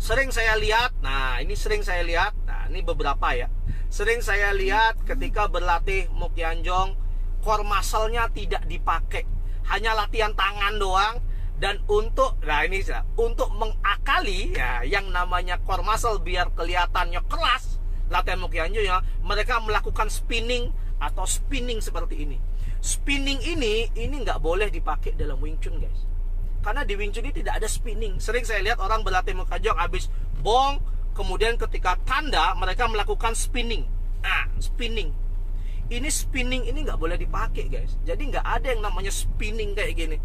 sering saya lihat, nah ini beberapa ya. Sering saya lihat ketika berlatih Mukyanjong, core muscle-nya tidak dipakai, hanya latihan tangan doang. Dan untuk mengakali ya yang namanya core muscle biar kelihatannya keras latihan Mukyanjong ya, mereka melakukan spinning atau spinning seperti ini. Spinning ini nggak boleh dipakai dalam Wing Chun, guys. Karena di Wing Chun ini tidak ada spinning. Sering saya lihat orang berlatih Mukyanjong habis bong, kemudian ketika tanda mereka melakukan spinning. Spinning. Ini spinning ini nggak boleh dipakai, guys. Jadi nggak ada yang namanya spinning kayak gini.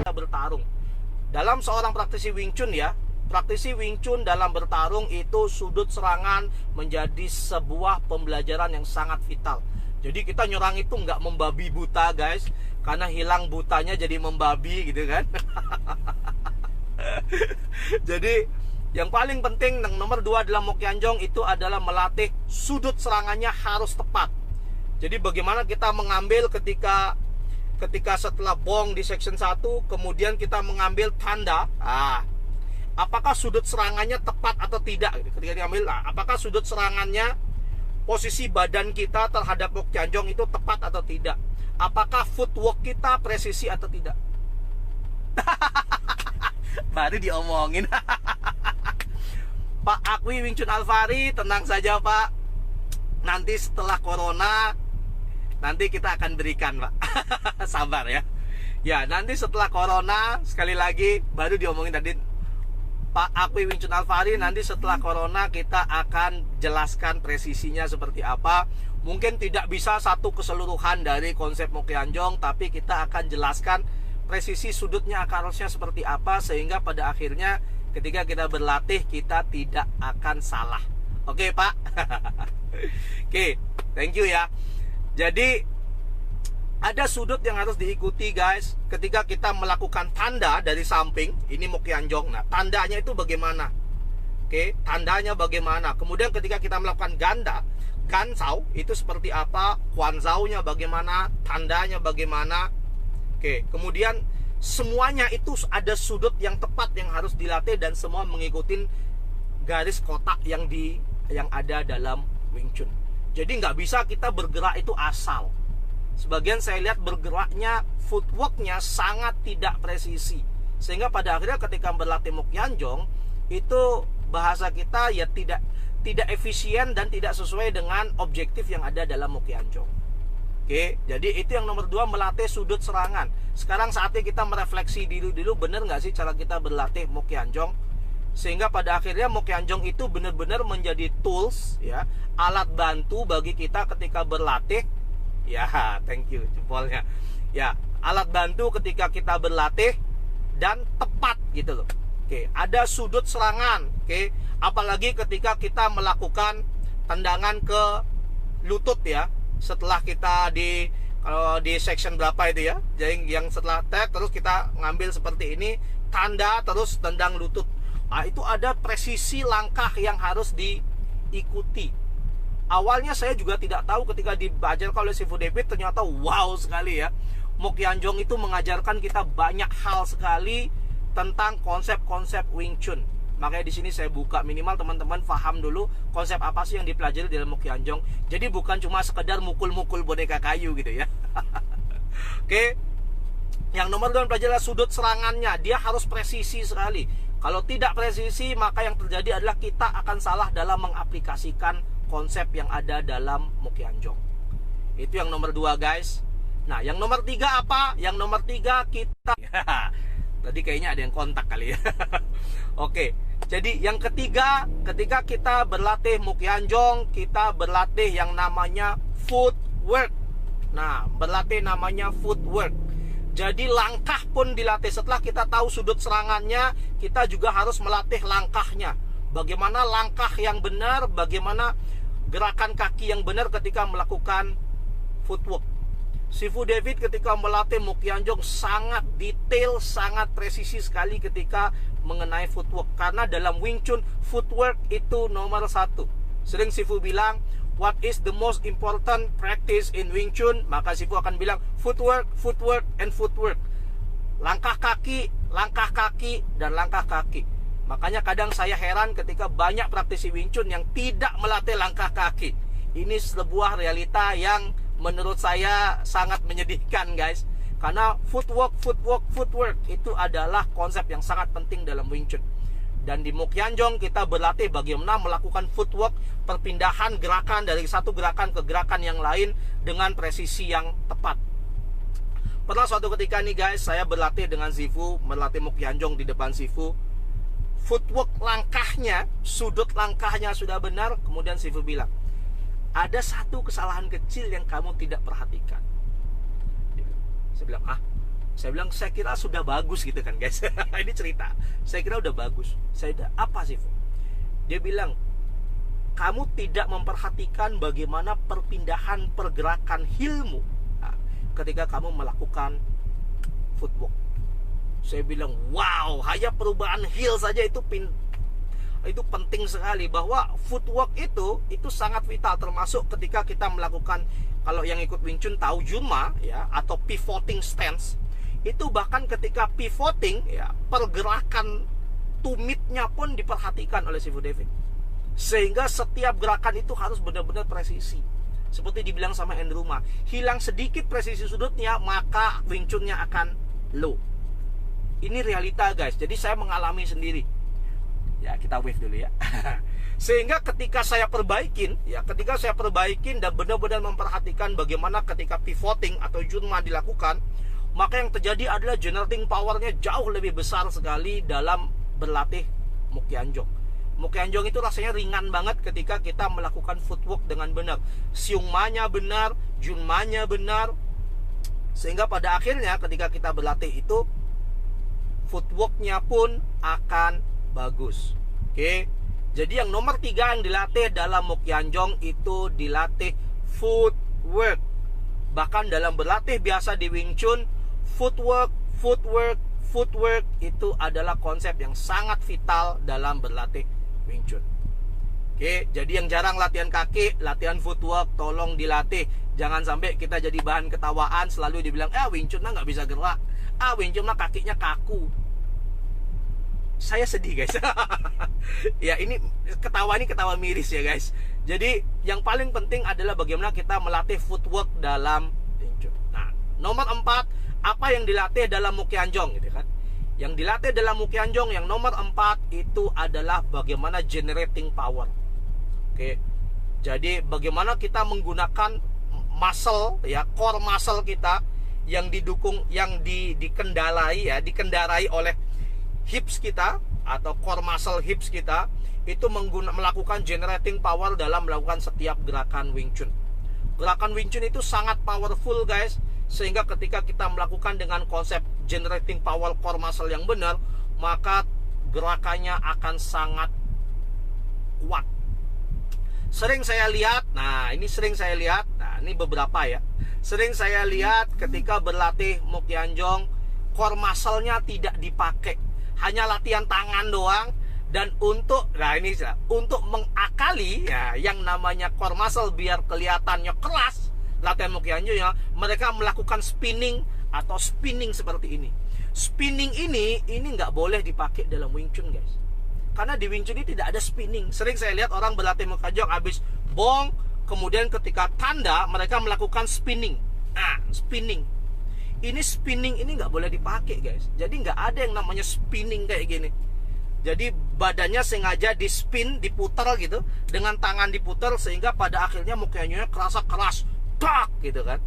Bertarung. Dalam seorang praktisi Wing Chun ya, praktisi Wing Chun dalam bertarung itu sudut serangan menjadi sebuah pembelajaran yang sangat vital. Jadi kita nyerang itu nggak membabi buta, guys, karena hilang butanya jadi membabi gitu kan. Jadi yang paling penting nomor 2 dalam Mukyanjong itu adalah melatih sudut serangannya harus tepat. Jadi bagaimana kita mengambil ketika setelah bong di section 1, kemudian kita mengambil tanda, apakah sudut serangannya tepat atau tidak ketika diambil, apakah sudut serangannya, posisi badan kita terhadap Mukyanjong itu tepat atau tidak, apakah footwork kita presisi atau tidak. Baru diomongin. Pak Akwi Wing Chun Alvari, tenang saja Pak, nanti setelah corona nanti kita akan berikan, Pak. Sabar ya. Ya, nanti setelah corona, sekali lagi baru diomongin tadi Pak Akwi Wing Chun Alvari, nanti setelah corona kita akan jelaskan presisinya seperti apa. Mungkin tidak bisa satu keseluruhan dari konsep Mukyanjong, tapi kita akan jelaskan presisi sudutnya akarosnya seperti apa, sehingga pada akhirnya ketika kita berlatih kita tidak akan salah. Oke, Pak. Oke, thank you ya. Jadi ada sudut yang harus diikuti, guys, ketika kita melakukan tanda dari samping. Ini Mukyanjong. Nah, tandanya itu bagaimana? Oke, tandanya bagaimana? Kemudian ketika kita melakukan gansau itu seperti apa? Kwanzau-nya bagaimana? Tandanya bagaimana? Oke, kemudian semuanya itu ada sudut yang tepat yang harus dilatih dan semua mengikuti garis kotak yang ada dalam Wing Chun. Jadi nggak bisa kita bergerak itu asal. Sebagian saya lihat bergeraknya, footworknya sangat tidak presisi, sehingga pada akhirnya ketika berlatih Mukyanjong itu bahasa kita ya tidak efisien dan tidak sesuai dengan objektif yang ada dalam Mukyanjong. Oke, jadi itu yang nomor 2, melatih sudut serangan. Sekarang saatnya kita merefleksi dulu bener nggak sih cara kita berlatih Mukyanjong, sehingga pada akhirnya Mukyanjong itu benar-benar menjadi tools ya, alat bantu bagi kita ketika berlatih. Ya, thank you jempolnya. Ya, alat bantu ketika kita berlatih dan tepat gitu loh. Oke, ada sudut serangan. Oke, apalagi ketika kita melakukan tendangan ke lutut ya. Setelah kita kalau di section berapa itu ya, jadi yang setelah tag terus kita ngambil seperti ini, tanda terus tendang lutut. Nah, itu ada presisi langkah yang harus diikuti. Awalnya saya juga tidak tahu ketika diajarkan oleh Sifu David, ternyata wow sekali ya. Mukyanjong itu mengajarkan kita banyak hal sekali tentang konsep-konsep Wing Chun. Makanya di sini saya buka, minimal teman-teman paham dulu konsep apa sih yang dipelajari dalam Mukyanjong. Jadi bukan cuma sekedar mukul-mukul boneka kayu gitu ya. Oke. Yang nomor 2 pelajari sudut serangannya, dia harus presisi sekali. Kalau tidak presisi, maka yang terjadi adalah kita akan salah dalam mengaplikasikan konsep yang ada dalam Mukyanjong. Itu yang nomor 2, guys. Nah, yang nomor 3 apa? Yang nomor 3 kita tadi kayaknya ada yang kontak kali ya. Oke, jadi yang ketiga, ketika kita berlatih Mukyanjong, kita berlatih yang namanya footwork. Nah, berlatih namanya footwork. Jadi langkah pun dilatih. Setelah kita tahu sudut serangannya, kita juga harus melatih langkahnya. Bagaimana langkah yang benar, bagaimana gerakan kaki yang benar ketika melakukan footwork. Sifu David ketika melatih Mukyanjong sangat detail, sangat presisi sekali ketika mengenai footwork. Karena dalam Wing Chun, footwork itu nomor 1. Sering Sifu bilang, what is the most important practice in Wing Chun? Maka Sifu akan bilang footwork, footwork, and footwork. Langkah kaki, dan langkah kaki. Makanya kadang saya heran ketika banyak praktisi Wing Chun yang tidak melatih langkah kaki. Ini sebuah realita yang menurut saya sangat menyedihkan, guys. Karena footwork itu adalah konsep yang sangat penting dalam Wing Chun. Dan di Mukyanjong kita berlatih bagaimana melakukan footwork, perpindahan gerakan dari satu gerakan ke gerakan yang lain dengan presisi yang tepat. Pernah suatu ketika nih guys, saya berlatih dengan Sifu, berlatih Mukyanjong di depan Sifu. Footwork langkahnya, sudut langkahnya sudah benar. Kemudian Sifu bilang, ada satu kesalahan kecil yang kamu tidak perhatikan. Saya bilang, saya kira sudah bagus gitu kan guys. Ini cerita, saya kira udah bagus. Saya bilang, apa sih? Dia bilang, kamu tidak memperhatikan bagaimana perpindahan pergerakan heelmu ketika kamu melakukan footwork. Saya bilang, wow, hanya perubahan heel saja itu penting sekali. Bahwa footwork itu sangat vital, termasuk ketika kita melakukan, kalau yang ikut Wing Chun tahu Junma ya, atau pivoting stance. Itu bahkan ketika pivoting ya, pergerakan tumitnya pun diperhatikan oleh Sifu David. Sehingga setiap gerakan itu harus benar-benar presisi. Seperti dibilang sama Andrew Ma, hilang sedikit presisi sudutnya, maka Wing Chun-nya akan low. Ini realita guys, jadi saya mengalami sendiri. Ya, kita wave dulu ya. Sehingga ketika saya perbaikin dan benar-benar memperhatikan bagaimana ketika pivoting atau Junma dilakukan, maka yang terjadi adalah generating powernya jauh lebih besar sekali dalam berlatih Mukyanjong. Mukyanjong itu rasanya ringan banget ketika kita melakukan footwork dengan benar. Siungma-nya benar, Junma-nya benar. Sehingga pada akhirnya ketika kita berlatih itu, footwork-nya pun akan bagus. Oke. Jadi yang nomor 3 yang dilatih dalam Mukyanjong itu dilatih footwork. Bahkan dalam berlatih biasa di Wing Chun, footwork itu adalah konsep yang sangat vital dalam berlatih Wing Chun. Oke, jadi yang jarang latihan kaki, latihan footwork tolong dilatih. Jangan sampai kita jadi bahan ketawaan, selalu dibilang, Wing Chun nggak bisa gerak, Wing Chun kakinya kaku. Saya sedih guys. Ya, ini ketawa miris ya guys. Jadi yang paling penting adalah bagaimana kita melatih footwork dalam Wing Chun. Nah, nomor 4, apa yang dilatih dalam Mukyanjong gitu kan? Yang dilatih dalam Mukyanjong yang nomor 4 itu adalah bagaimana generating power. Oke. Jadi bagaimana kita menggunakan muscle ya, core muscle kita yang didukung, yang dikendarai oleh hips kita atau core muscle hips kita, itu melakukan generating power dalam melakukan setiap gerakan Wing Chun. Gerakan Wing Chun itu sangat powerful guys, sehingga ketika kita melakukan dengan konsep generating power core muscle yang benar, maka gerakannya akan sangat kuat. Sering saya lihat, ini beberapa ya, sering saya lihat ketika berlatih Mukyanjong, core muscle-nya tidak dipakai, hanya latihan tangan doang. Dan untuk mengakali ya, yang namanya core muscle biar kelihatannya keras, latihan Mukyanjong ya, mereka melakukan spinning atau spinning seperti ini. Spinning ini nggak boleh dipakai dalam Wing Chun guys, karena di Wing Chun ini tidak ada spinning. Sering saya lihat orang berlatih Mukyanjong habis bong, kemudian ketika tanda mereka melakukan spinning. Spinning ini nggak boleh dipakai guys. Jadi nggak ada yang namanya spinning kayak gini. Jadi badannya sengaja di spin, diputar gitu, dengan tangan diputar, sehingga pada akhirnya Mukyanjongnya kerasa keras, tak gitu kan.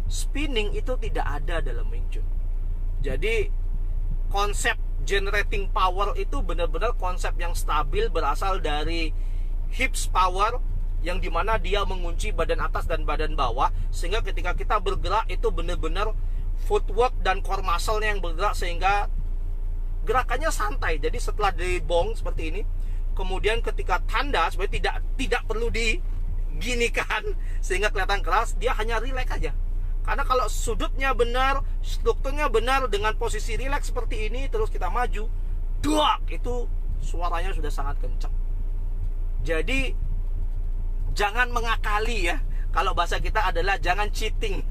Spinning itu tidak ada dalam Wing Chun. Jadi konsep generating power itu benar-benar konsep yang stabil, berasal dari hips power, yang dimana dia mengunci badan atas dan badan bawah, sehingga ketika kita bergerak itu benar-benar footwork dan core muscle-nya yang bergerak, sehingga gerakannya santai. Jadi setelah di bong seperti ini, kemudian ketika tanda sebenarnya tidak perlu diginikan sehingga kelihatan keras, dia hanya relax aja. Karena kalau sudutnya benar, strukturnya benar, dengan posisi relax seperti ini, terus kita maju, duak, itu suaranya sudah sangat kencang. Jadi jangan mengakali ya. Kalau bahasa kita adalah jangan cheating.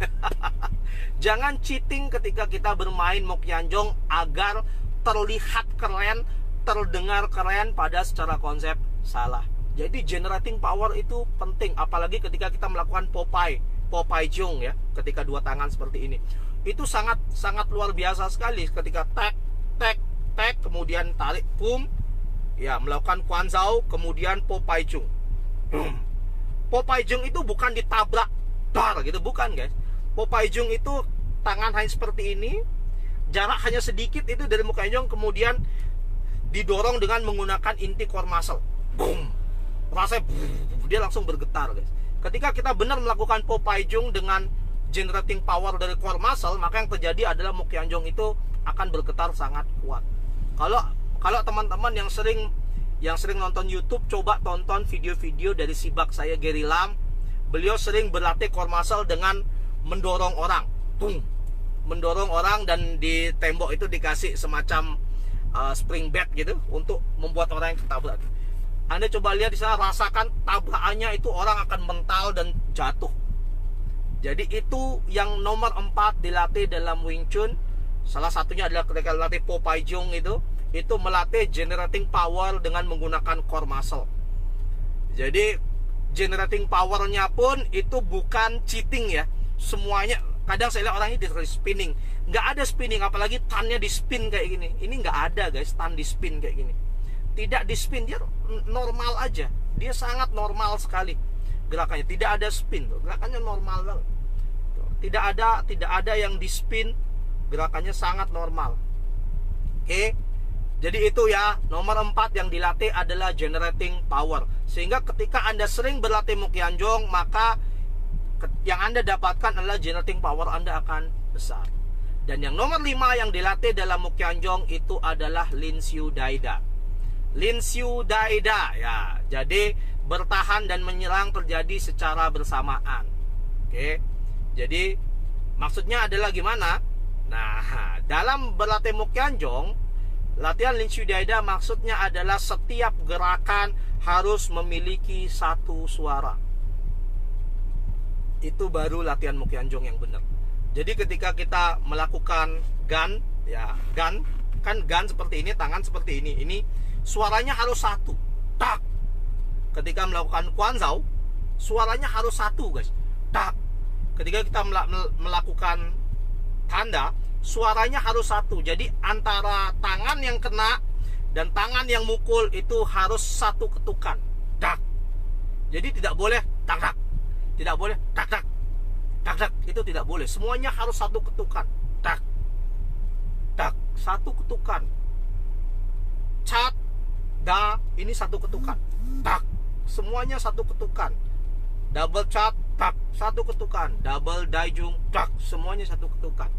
Jangan cheating ketika kita bermain Mokyanjong agar terlihat keren, terdengar keren, pada secara konsep salah. Jadi generating power itu penting, apalagi ketika kita melakukan Popeye Jong ya, ketika dua tangan seperti ini. Itu sangat luar biasa sekali ketika tek tek tek, kemudian tarik boom, ya melakukan Kwanzao, kemudian Popeye Jong. Popeye Jong itu bukan ditabrak dar gitu, bukan guys. Popeye Jong itu tangan hanya seperti ini, jarak hanya sedikit itu dari Mokyanjong, kemudian didorong dengan menggunakan inti core muscle. Boom. Rasanya dia langsung bergetar guys. Ketika kita benar melakukan Popeye Jong dengan generating power dari core muscle, maka yang terjadi adalah Mokyanjong itu akan bergetar sangat kuat. Kalau teman-teman yang sering nonton YouTube, coba tonton video-video dari sibak saya Gary Lam. Beliau sering berlatih core muscle dengan mendorong orang, mendorong orang, dan di tembok itu dikasih semacam spring bed gitu untuk membuat orang yang ketabrak. Anda coba lihat di sana, rasakan tabrakannya itu orang akan mental dan jatuh. Jadi itu yang nomor 4 dilatih dalam Wing Chun. Salah satunya adalah ketika latih Popeye Jong itu melatih generating power dengan menggunakan core muscle. Jadi generating powernya pun itu bukan cheating ya. Semuanya, kadang saya lihat orang ini di spinning, nggak ada spinning, apalagi tannya di spin kayak gini. Ini nggak ada guys, tan di spin kayak gini. Tidak di spin, dia normal aja. Dia sangat normal sekali gerakannya. Tidak ada spin, gerakannya normal banget. Tidak ada yang di spin, gerakannya sangat normal. Oke. Jadi itu ya, nomor 4 yang dilatih adalah generating power. Sehingga ketika Anda sering berlatih Mokyanjong, maka yang Anda dapatkan adalah generating power Anda akan besar. Dan yang nomor 5 yang dilatih dalam Mokyanjong itu adalah Linshu Daida. Linshu Daida ya. Jadi bertahan dan menyerang terjadi secara bersamaan. Oke. Jadi maksudnya adalah gimana? Nah, dalam berlatih Mokyanjong, latihan Linshu Daida maksudnya adalah setiap gerakan harus memiliki satu suara. Itu baru latihan Mokyanjong yang benar. Jadi ketika kita melakukan gun, ya gun, kan gun seperti ini, tangan seperti ini suaranya harus satu. Tak. Ketika melakukan Kwanzao, suaranya harus satu guys. Tak. Ketika kita melakukan tanda, suaranya harus satu. Jadi antara tangan yang kena dan tangan yang mukul itu harus satu ketukan. Dak. Jadi tidak boleh tak tak. Tidak boleh tak tak. Tak tak, itu tidak boleh. Semuanya harus satu ketukan. Tak. Tak, satu ketukan. Cat, da, ini satu ketukan. Tak. Semuanya satu ketukan. Double cat, tak, satu ketukan. Double daijung, tak, semuanya satu ketukan.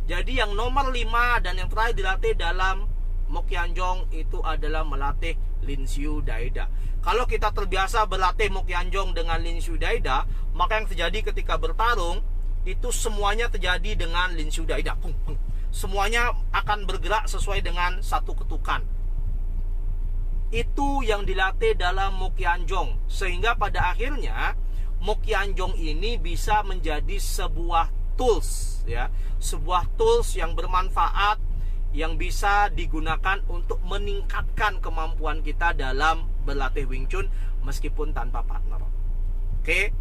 Jadi yang nomor 5 dan yang terakhir dilatih dalam Mokyanjong itu adalah melatih Linshu Daida. Kalau kita terbiasa berlatih Mokyanjong dengan Linshu Daida, maka yang terjadi ketika bertarung itu semuanya terjadi dengan Linshu Daida. Semuanya akan bergerak sesuai dengan satu ketukan. Itu yang dilatih dalam Mokyanjong, sehingga pada akhirnya Mokyanjong ini bisa menjadi sebuah tools ya, sebuah tools yang bermanfaat, yang bisa digunakan untuk meningkatkan kemampuan kita dalam berlatih Wing Chun meskipun tanpa partner. Oke,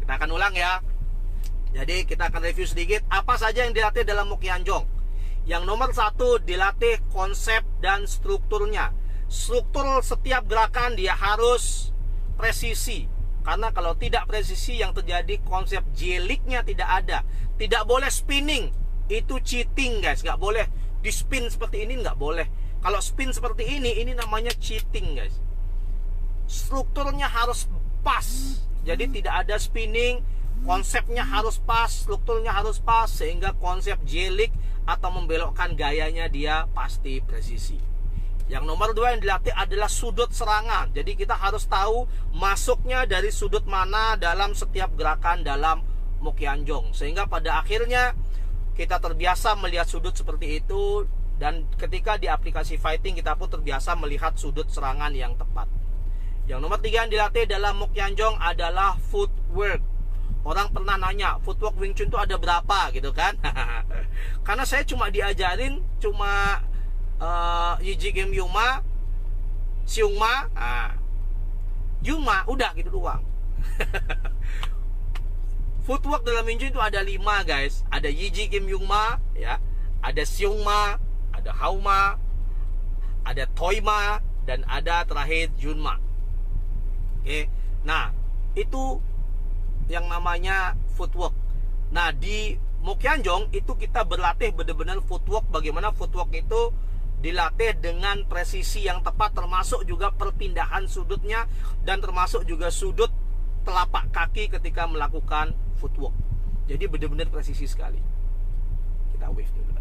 kita akan ulang ya. Jadi kita akan review sedikit apa saja yang dilatih dalam Mokyanjong. Yang nomor 1, dilatih konsep dan strukturnya. Struktur setiap gerakan dia harus presisi, karena kalau tidak presisi yang terjadi konsep jeliknya tidak ada. Tidak boleh spinning, itu cheating guys. Nggak boleh di spin seperti ini, nggak boleh. Kalau spin seperti ini namanya cheating guys. Strukturnya harus pas, jadi tidak ada spinning. Konsepnya harus pas, strukturnya harus pas, sehingga konsep jelik atau membelokkan gayanya dia pasti presisi. Yang nomor 2 yang dilatih adalah sudut serangan. Jadi kita harus tahu masuknya dari sudut mana dalam setiap gerakan dalam Mokyanjong, sehingga pada akhirnya kita terbiasa melihat sudut seperti itu. Dan ketika di aplikasi fighting kita pun terbiasa melihat sudut serangan yang tepat. Yang nomor 3 yang dilatih dalam Mokyanjong adalah footwork. Orang pernah nanya, footwork Wing Chun itu ada berapa gitu kan? Karena saya cuma diajarin Yiji Game Yuma, Siungma, Yuma, udah gitu doang. Footwork dalam Wing Chun itu ada 5 guys. Ada Yiji Game Yuma, ya, ada Siungma, ada Hauma, ada Toima, dan ada terakhir Junma. Oke, nah itu yang namanya footwork. Nah di Mokyanjong itu kita berlatih benar-benar footwork. Bagaimana footwork itu dilatih dengan presisi yang tepat, termasuk juga perpindahan sudutnya dan termasuk juga sudut telapak kaki ketika melakukan footwork. Jadi benar-benar presisi sekali. Kita wave dulu.